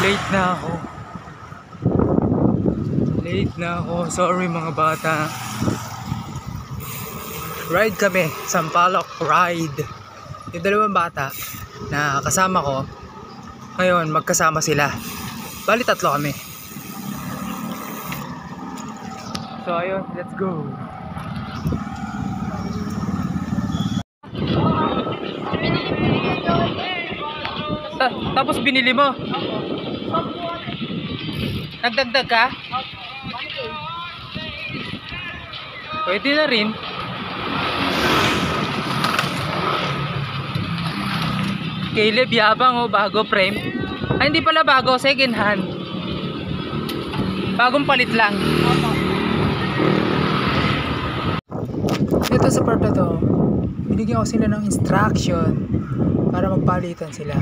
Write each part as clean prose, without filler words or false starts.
Late na ako. Sorry mga bata. Ride kami. Sampaloc ride. Yung dalawang bata na kasama ko, ngayon magkasama sila. Bali 3 kami. So ayun, let's go. Tapos binili mo? Nagdagdag ka? Pwede na rin. Caleb, yabang oh, bago frame. Ay, hindi pala bago, second hand. Bagong palit lang. Ito sa part na to, binigyan ko sila ng instruction para magpalitan sila.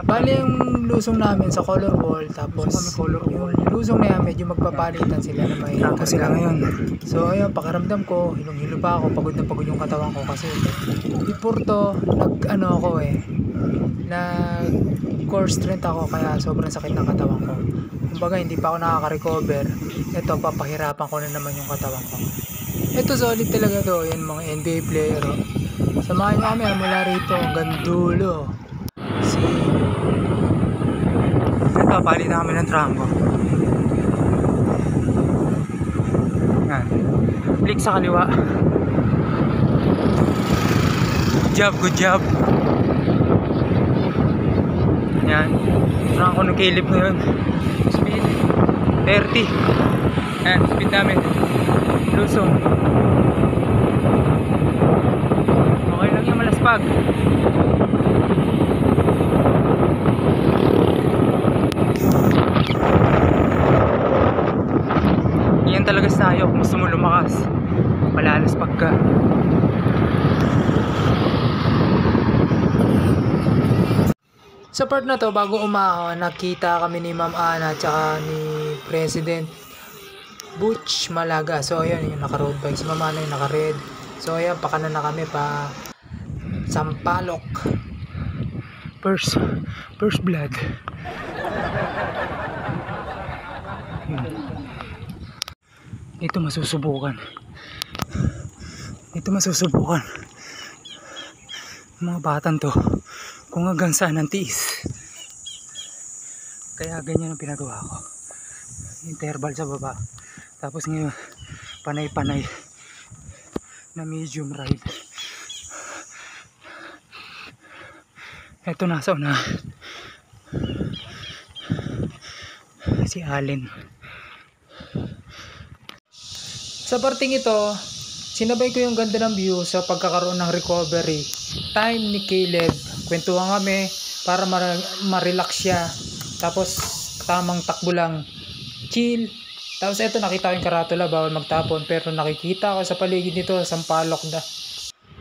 Bali yung lusong namin sa color wall, tapos yung lusong na yan medyo magpapalitan sila na may trangko sila ngayon. So ayun, pakaramdam ko, hilong-hilo pa ako, pagod na pagod yung katawan ko kasi before to, nag core strength ako kaya sobrang sakit ng katawan ko. Kumbaga hindi pa ako nakaka-recover. Ito, papahirapan ko na naman yung katawan ko. Ito solid talaga to, yan mga NBA player. Samahan nyo kami mula rito hanggang dulo. Papalit na kami ng trangko. Yan. Flick sa kaliwa. Good job. Yan. Trangko ng Caleb ngayon. Speed 30. Yan, speed namin. Lusong. Okay lang yung malaspag. Yan talaga sayo kung gusto mo lumakas, malalas pagka. Sa part na to, bago umahon, nakita kami ni Ma'am Ana at saka ni President Butch Malaga. So ayun, yung naka road bike, si Ma'am Ana yung naka red. So ayun, pakanan na kami pa Sampaloc. First blood. Ito masusubukan. Mga batang to, kung hanggang saan ang tiis. Kaya ganyan ang pinagawa ko. Interval sa baba. Tapos ngayon, panay-panay na medium ride. Ito nasa una. Si Allen. Sa parting ito, sinabay ko yung ganda ng view sa pagkakaroon ng recovery time ni Caleb. Kwentuhan kami para ma-relax siya. Tapos tamang takbo lang, chill. Tapos ito, nakita ko yung karatula, bawal magtapon. Pero nakikita ko sa paligid nito, Sampaloc,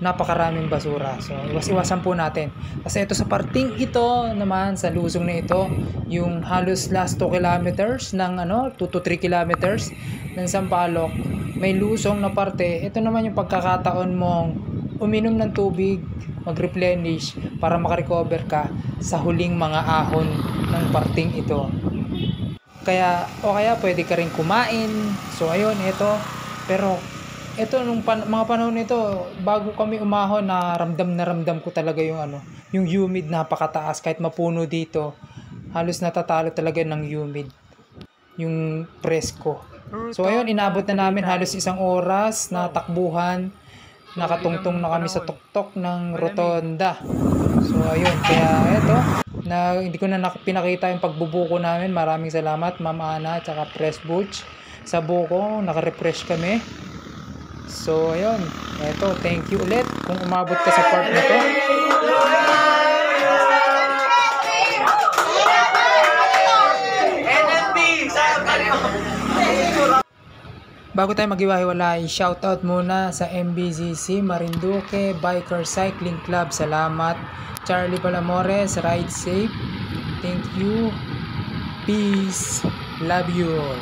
napakaraming basura. So iwas-iwasan po natin. Kasi ito sa parting ito naman, sa lusong na ito, yung halos last 2 kilometers ng 2 to 3 kilometers ng Sampaloc, may lusong na parte. Ito naman yung pagkakataon mong uminom ng tubig, mag-replenish para makarecover ka sa huling mga ahon ng parting ito. Kaya pwede ka rin kumain. So ayun, ito. Pero ito nung mga panahon nito, bago kami umahon, na ramdam ko talaga yung humid, napakataas. Kahit mapuno dito, halos natatalo talaga ng humid yung presko. So ayun, inabot na namin halos 1 oras na takbuhan. Nakatungtong na kami sa tuktok ng rotonda. So ayun, kaya eto, hindi ko na pinakita yung pagbubuko namin. Maraming salamat Ma'am Ana at saka Press Butch. Sa buko, naka-refresh kami. So ayun, eto, thank you ulit kung umabot ka sa part na to. Bago tayo maghiwa-hiwalay, shoutout muna sa MBCC Marinduque Biker Cycling Club. Salamat. Charlie Palamores, ride safe. Thank you. Peace. Love you all.